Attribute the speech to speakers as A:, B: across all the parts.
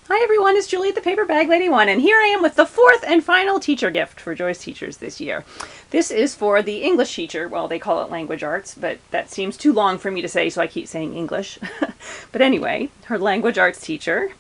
A: Hi everyone, it's Julie at the Paper Bag Lady One, and here I am with the fourth and final teacher gift for Joy's teachers this year. This is for the English teacher. Well, they call it language arts, but that seems too long for me to say, so I keep saying English. But anyway, her language arts teacher,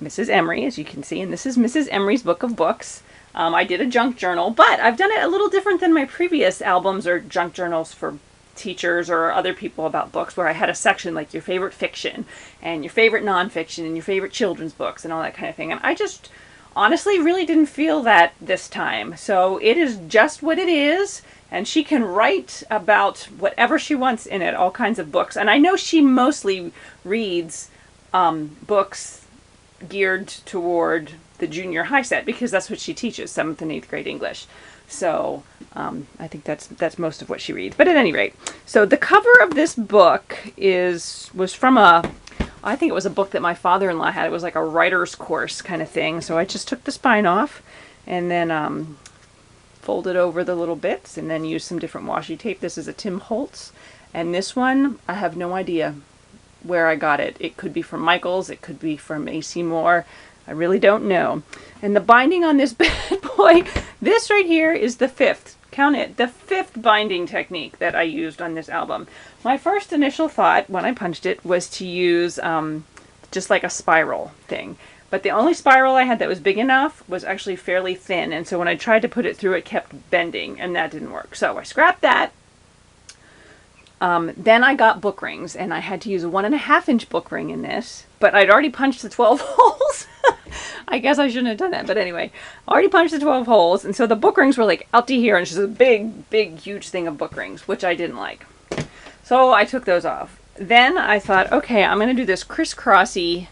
A: Mrs. Emery, as you can see, and this is Mrs. Emery's book of books. I did a junk journal, but I've done it a little different than my previous albums or junk journals for teachers or other people about books, where I had a section like your favorite fiction and your favorite nonfiction and your favorite children's books and all that kind of thing. And I just honestly really didn't feel that this time. So it is just what it is, and she can write about whatever she wants in it, all kinds of books. And I know she mostly reads books geared toward the junior high set because that's what she teaches, 7th and 8th grade English. So I think that's most of what she reads. But at any rate, so the cover of this book was from I think it was a book that my father-in-law had. It was like a writer's course kind of thing. So I just took the spine off and then folded over the little bits and then used some different washi tape. This is a Tim Holtz, and this one I have no idea where I got it. It could be from Michaels, it could be from A.C. Moore. I really don't know. And the binding on this bad boy, this right here is the fifth, count it, the fifth binding technique that I used on this album. My first initial thought when I punched it was to use just like a spiral thing. But the only spiral I had that was big enough was actually fairly thin. And so when I tried to put it through, it kept bending, and that didn't work. So I scrapped that. Then I got book rings, and I had to use a 1.5-inch book ring in this, but I'd already punched the 12 holes. I guess I shouldn't have done that, but anyway, already punched the 12 holes, and so the book rings were like out to here, and it's just a big, huge thing of book rings, which I didn't like. So I took those off. Then I thought, okay, I'm going to do this crisscrossy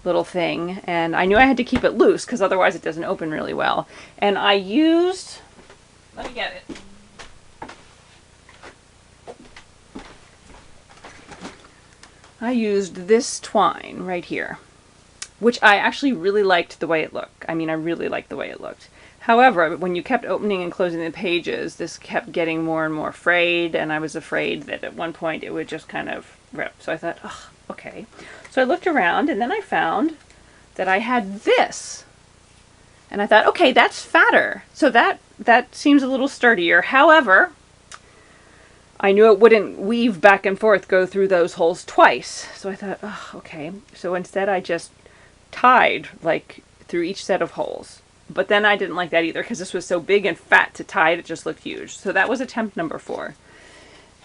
A: little thing, and I knew I had to keep it loose, because otherwise it doesn't open really well. And I used, let me get it. I used this twine right here, which I actually really liked the way it looked. I mean, I really liked the way it looked. However, when you kept opening and closing the pages, this kept getting more and more frayed, and I was afraid that at one point it would just kind of rip. So I thought, oh, okay. So I looked around, and then I found that I had this. And I thought, okay, that's fatter. So that seems a little sturdier. However, I knew it wouldn't weave back and forth, go through those holes twice. So I thought, oh, okay. So instead I just tied like through each set of holes. But then I didn't like that either because this was so big and fat to tie it just looked huge. So that was attempt number 4.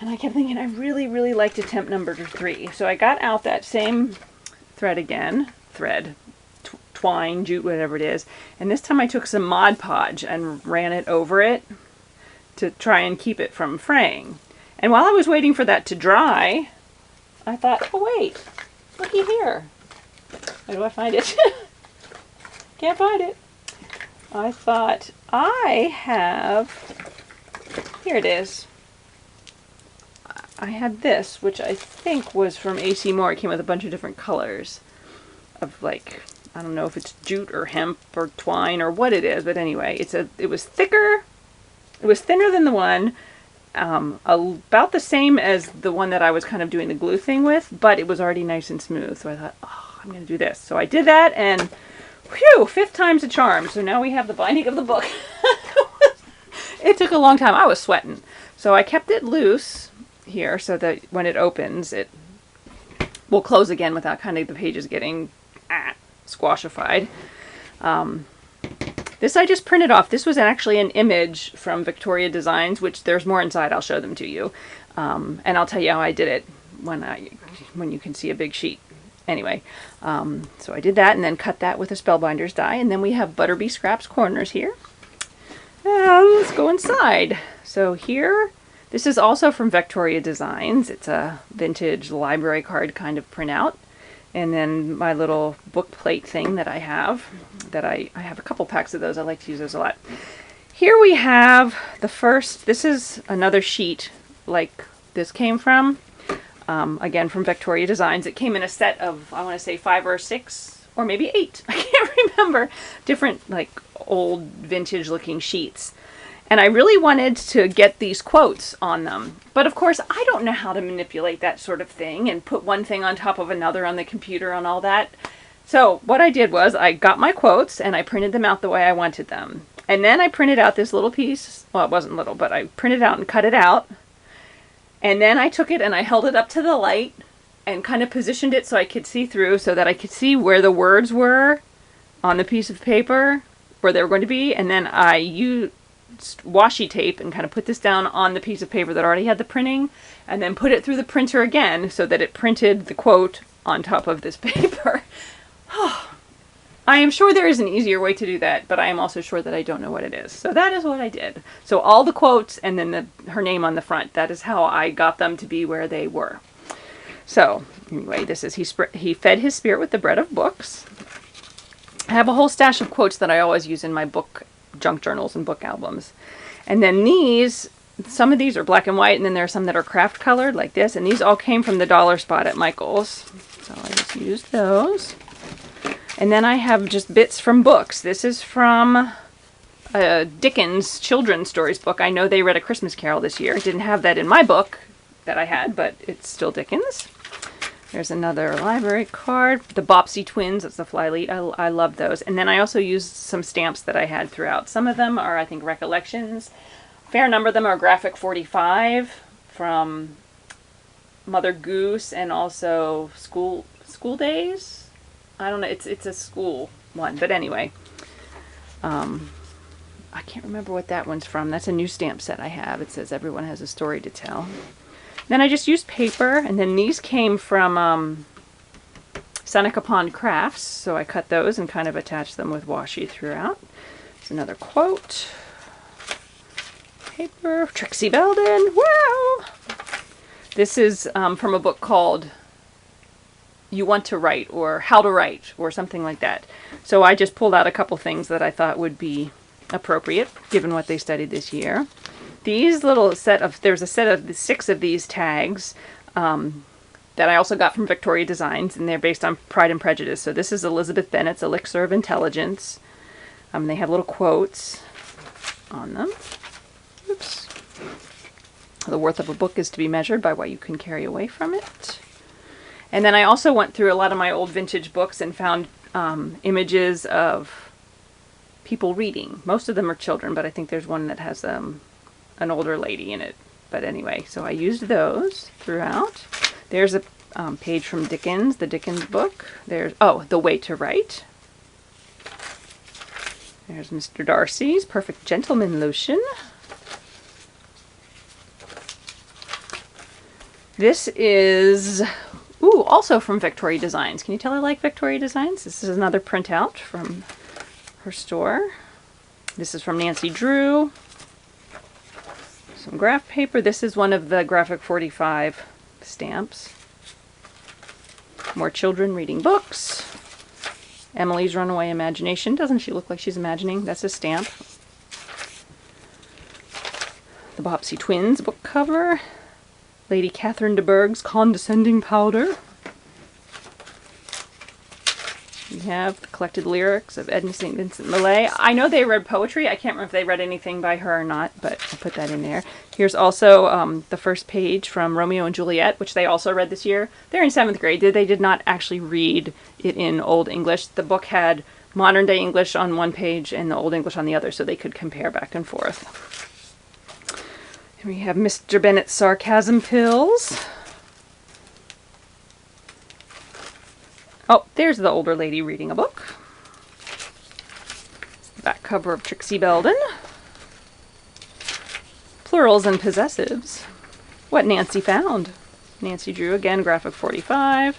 A: And I kept thinking I really, really liked attempt number 3. So I got out that same thread again, twine, jute, whatever it is. And this time I took some Mod Podge and ran it over it to try and keep it from fraying. And while I was waiting for that to dry, I thought, oh wait, looky here. Where do I find it? Can't find it. I thought, here it is. I had this, which I think was from A.C. Moore. It came with a bunch of different colors of like, I don't know if it's jute or hemp or twine or what it is, but anyway, it was thicker. It was thinner than the one. About the same as the one that I was kind of doing the glue thing with, but it was already nice and smooth. So I thought, oh, I'm going to do this. So I did that, and whew, 5th time's a charm. So now we have the binding of the book. It took a long time. I was sweating. So I kept it loose here so that when it opens, it will close again without kind of the pages getting squashified. This I just printed off. This was actually an image from Victoria Designs, which there's more inside. I'll show them to you. And I'll tell you how I did it when you can see a big sheet. Anyway, so I did that and then cut that with a Spellbinders die. And then we have Butterbee Scraps corners here. Let's go inside. So here, this is also from Victoria Designs. It's a vintage library card kind of printout. And then my little book plate thing that I have, I have a couple packs of those. I like to use those a lot. Here we have the first, this is another sheet like this came from, again from Victoria Designs. It came in a set of, I want to say 5 or 6 or maybe 8, I can't remember, different like old vintage looking sheets. And I really wanted to get these quotes on them. But of course, I don't know how to manipulate that sort of thing and put one thing on top of another on the computer and all that. So what I did was I got my quotes and I printed them out the way I wanted them. And then I printed out this little piece. Well, it wasn't little, but I printed out and cut it out. And then I took it and I held it up to the light and kind of positioned it so I could see through, so that I could see where the words were on the piece of paper, where they were going to be. And then I used washi tape and kind of put this down on the piece of paper that already had the printing, and then put it through the printer again so that it printed the quote on top of this paper. I am sure there is an easier way to do that, but I am also sure that I don't know what it is. So that is what I did. So all the quotes and then her name on the front. That is how I got them to be where they were. So anyway, this is he fed his spirit with the bread of books. I have a whole stash of quotes that I always use in my book junk journals and book albums. And then these, some of these are black and white, and then there are some that are craft colored like this. And these all came from the dollar spot at Michael's. So I just used those. And then I have just bits from books. This is from Dickens children's stories book. I know they read A Christmas Carol this year. I didn't have that in my book that I had, but it's still Dickens. There's another library card. The Bobbsey twins, that's the Flyleaf. I love those. And then I also used some stamps that I had throughout. Some of them are, I think, recollections. A fair number of them are Graphic 45 from Mother Goose, and also school days. I don't know, it's a school one, but anyway. I can't remember what that one's from. That's a new stamp set I have. It says everyone has a story to tell. Then I just used paper, and then these came from Seneca Pond Crafts, so I cut those and kind of attached them with washi throughout. There's another quote. Paper, Trixie Belden, wow! This is from a book called You Want to Write, or How to Write, or something like that. So I just pulled out a couple things that I thought would be appropriate, given what they studied this year. These little there's a set of 6 of these tags that I also got from Victoria Designs, and they're based on Pride and Prejudice. So this is Elizabeth Bennet's Elixir of Intelligence. They have little quotes on them. Oops. The worth of a book is to be measured by what you can carry away from it. And then I also went through a lot of my old vintage books and found images of people reading. Most of them are children, but I think there's one that has an older lady in it. But anyway, so I used those throughout. There's a page from Dickens, the Dickens book. There's, The Way to Write. There's Mr. Darcy's Perfect Gentleman lotion. This is, also from Victoria Designs. Can you tell I like Victoria Designs? This is another printout from her store. This is from Nancy Drew. Some graph paper. This is one of the Graphic 45 stamps. More children reading books. Emily's Runaway Imagination. Doesn't she look like she's imagining? That's a stamp. The Bobbsey Twins book cover. Lady Catherine de Bourgh's Condescending Powder. We have the collected lyrics of Edna St. Vincent Millay. I know they read poetry. I can't remember if they read anything by her or not, but I'll put that in there. Here's also the first page from Romeo and Juliet, which they also read this year. They're in 7th grade. They did not actually read it in Old English. The book had modern day English on one page and the Old English on the other, so they could compare back and forth. Here we have Mr. Bennett's Sarcasm Pills. Oh, there's the older lady reading a book. The back cover of Trixie Belden. Plurals and Possessives. What Nancy Found. Nancy Drew, again, Graphic 45.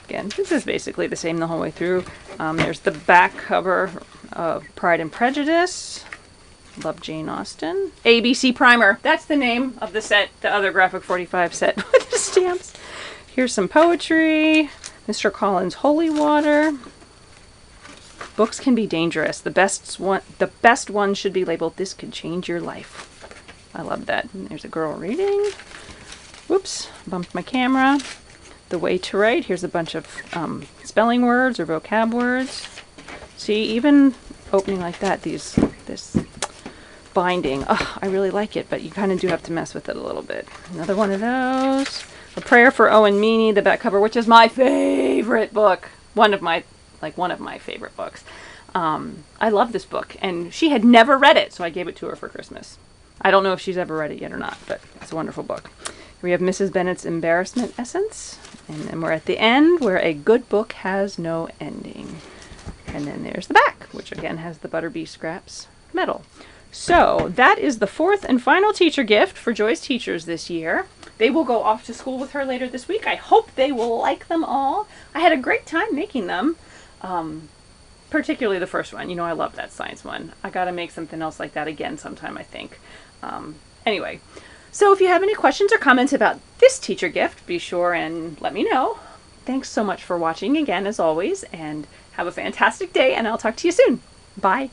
A: Again, this is basically the same the whole way through. There's the back cover of Pride and Prejudice. Love Jane Austen. ABC Primer. That's the name of the set, the other Graphic 45 set with the stamps. Here's some poetry. Mr. Collins' Holy Water. Books can be dangerous. The best one should be labeled, "This could change your life." I love that. And there's a girl reading. Whoops, bumped my camera. The Way to Write. Here's a bunch of spelling words or vocab words. See, even opening like that, this binding. Oh, I really like it, but you kind of do have to mess with it a little bit. Another one of those. A Prayer for Owen Meany, the back cover, which is my favorite book. One of my favorite books. I love this book, and she had never read it, so I gave it to her for Christmas. I don't know if she's ever read it yet or not, but it's a wonderful book. We have Mrs. Bennet's Embarrassment Essence, and then we're at the end where a good book has no ending. And then there's the back, which again has the Butterbee Scraps medal. So that is the fourth and final teacher gift for Joy's teachers this year. They will go off to school with her later this week. I hope they will like them all. I had a great time making them. Particularly the first one. You know, I love that science one. I gotta make something else like that again sometime, I think. Anyway, so if you have any questions or comments about this teacher gift, be sure and let me know. Thanks so much for watching again, as always, and have a fantastic day, and I'll talk to you soon. Bye.